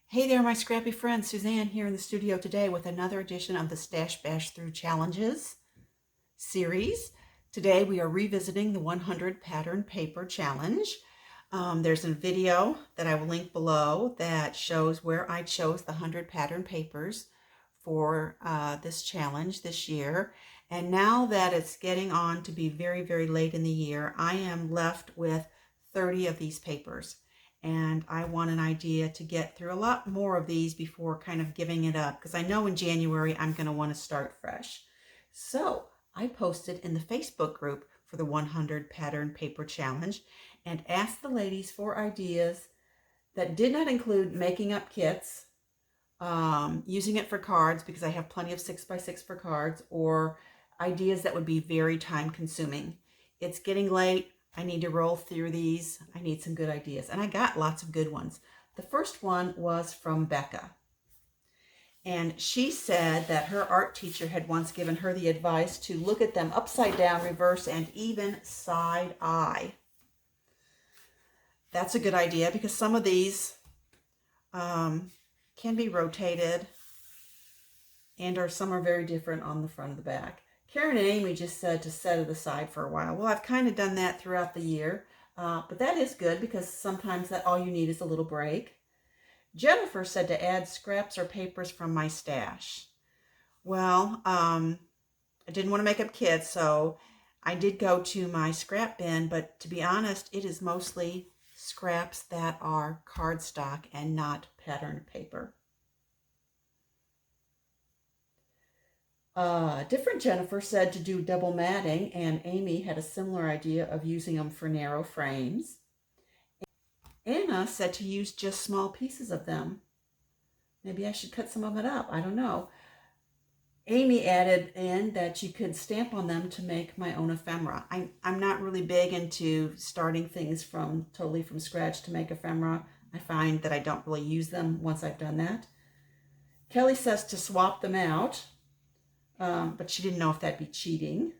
Hey there, my scrappy friend. Suzanne here in the studio today with another edition of the Stash Bash Through Challenges series. Today we are revisiting the 100 Pattern Paper Challenge. There's a video that I will link below that shows where I chose the 100 pattern papers for this challenge this year. And now that it's getting on to be very, very late in the year, I am left with 30 of these papers. And I want an idea to get through a lot more of these before kind of giving it up, because I know in January I'm going to want to start fresh. So I posted in the Facebook group for the 100 Pattern Paper Challenge and asked the ladies for ideas that did not include making up kits, using it for cards because I have plenty of 6x6 for cards, or ideas that would be very time consuming. It's getting late. I need to roll through these. I need some good ideas. And I got lots of good ones. The first one was from Becca. And she said that her art teacher had once given her the advice to look at them upside down, reverse, and even side eye. That's a good idea because some of these can be rotated, and some are very different on the front of the back. Karen and Amy just said to set it aside for a while. Well, I've kind of done that throughout the year, but that is good because sometimes that all you need is a little break. Jennifer said to add scraps or papers from my stash. Well, I didn't want to make up kits, so I did go to my scrap bin, but to be honest, it is mostly scraps that are cardstock and not patterned paper. Different Jennifer said to do double matting, and Amy had a similar idea of using them for narrow frames. Anna said to use just small pieces of them. Maybe I should cut some of it up. I don't know. Amy added in that you could stamp on them to make my own ephemera. I'm not really big into starting things totally from scratch to make ephemera. I find that I don't really use them once I've done that. Kelly says to swap them out. But she didn't know if that'd be cheating.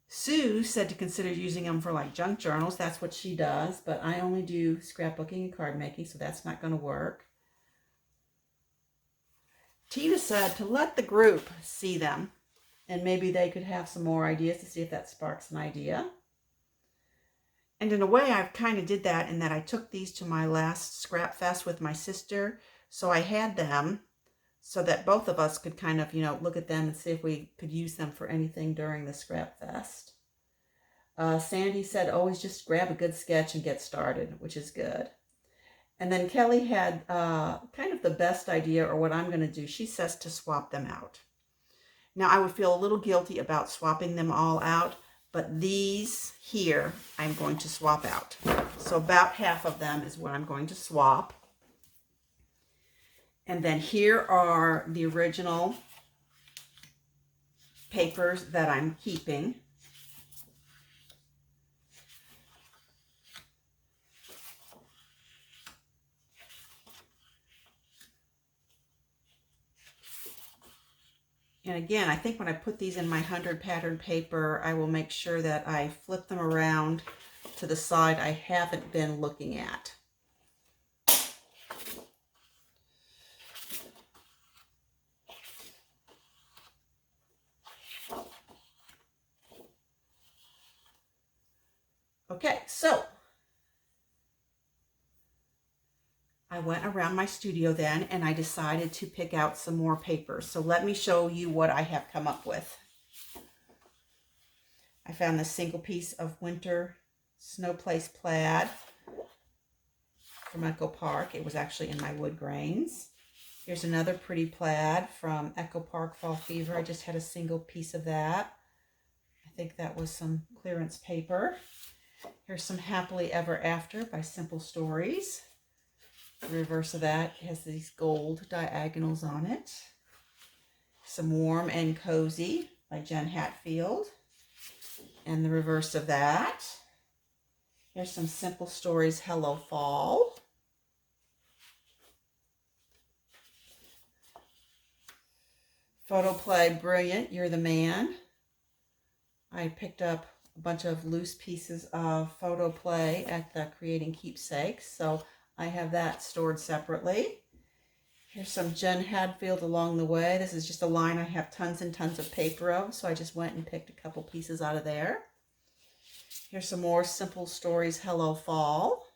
Sue said to consider using them for like junk journals. That's what she does, but I only do scrapbooking and card making, so that's not going to work. Tina said to let the group see them, and maybe they could have some more ideas to see if that sparks an idea. And in a way, I've kind of did that in that I took these to my last scrap fest with my sister, so I had them so that both of us could kind of, look at them and see if we could use them for anything during the scrap fest. Sandy said, always just grab a good sketch and get started, which is good. And then Kelly had kind of the best idea, or what I'm going to do. She says to swap them out. Now, I would feel a little guilty about swapping them all out, but these here I'm going to swap out. So about half of them is what I'm going to swap. And then here are the original papers that I'm keeping. And again, I think when I put these in my 100 pattern paper, I will make sure that I flip them around to the side I haven't been looking at. Okay, so I went around my studio then and I decided to pick out some more papers. So let me show you what I have come up with. I found this single piece of winter Snow Place plaid from Echo Park. It was actually in my wood grains. Here's another pretty plaid from Echo Park Fall Fever. I just had a single piece of that. I think that was some clearance paper. Here's some Happily Ever After by Simple Stories. The reverse of that has these gold diagonals on it. Some Warm and Cozy by Jen Hatfield. And the reverse of that. Here's some Simple Stories Hello Fall. Photo Play, brilliant, you're the man. I picked up a bunch of loose pieces of Photo Play at the Creating Keepsakes, so I have that stored separately. Here's some Jen Hadfield along the way. This is just a line I have tons and tons of paper of, so I just went and picked a couple pieces out of there. Here's some more Simple Stories Hello Fall.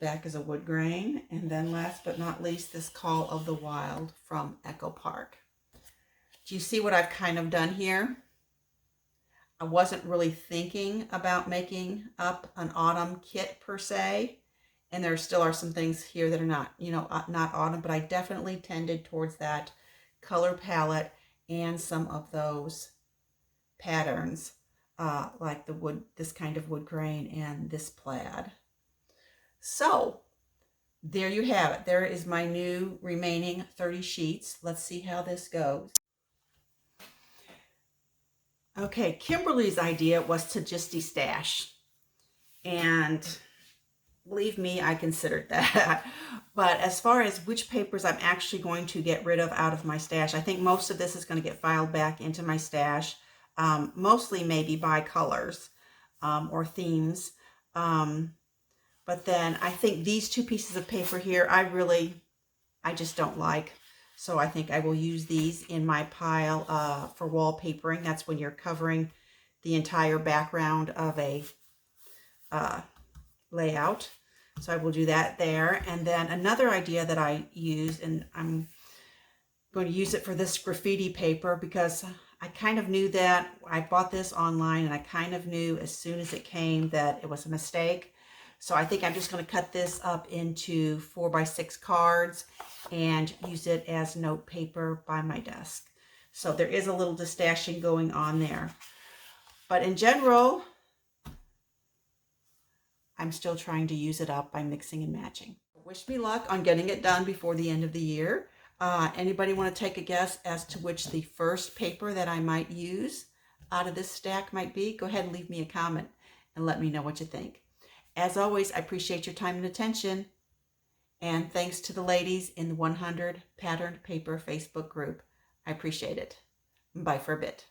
Back is a wood grain. And then last but not least, this Call of the Wild from Echo Park. Do you see what I've kind of done here? I wasn't really thinking about making up an autumn kit per se. And there still are some things here that are not, not autumn, but I definitely tended towards that color palette and some of those patterns, like the wood, this kind of wood grain and this plaid. So there you have it. There is my new remaining 30 sheets. Let's see how this goes. Okay, Kimberly's idea was to just destash. And believe me, I considered that. But as far as which papers I'm actually going to get rid of out of my stash, I think most of this is going to get filed back into my stash, mostly maybe by colors or themes. But then I think these two pieces of paper here, I just don't like. So I think I will use these in my pile for wallpapering. That's when you're covering the entire background of a layout. So I will do that there. And then another idea that I use, and I'm going to use it for this graffiti paper because I kind of knew that I bought this online and I kind of knew as soon as it came that it was a mistake. So I think I'm just going to cut this up into 4x6 cards and use it as note paper by my desk. So there is a little destashing going on there. But in general, I'm still trying to use it up by mixing and matching. Wish me luck on getting it done before the end of the year. Anybody want to take a guess as to which the first paper that I might use out of this stack might be? Go ahead and leave me a comment and let me know what you think. As always, I appreciate your time and attention. And thanks to the ladies in the 100 Patterned Paper Facebook group. I appreciate it. Bye for a bit.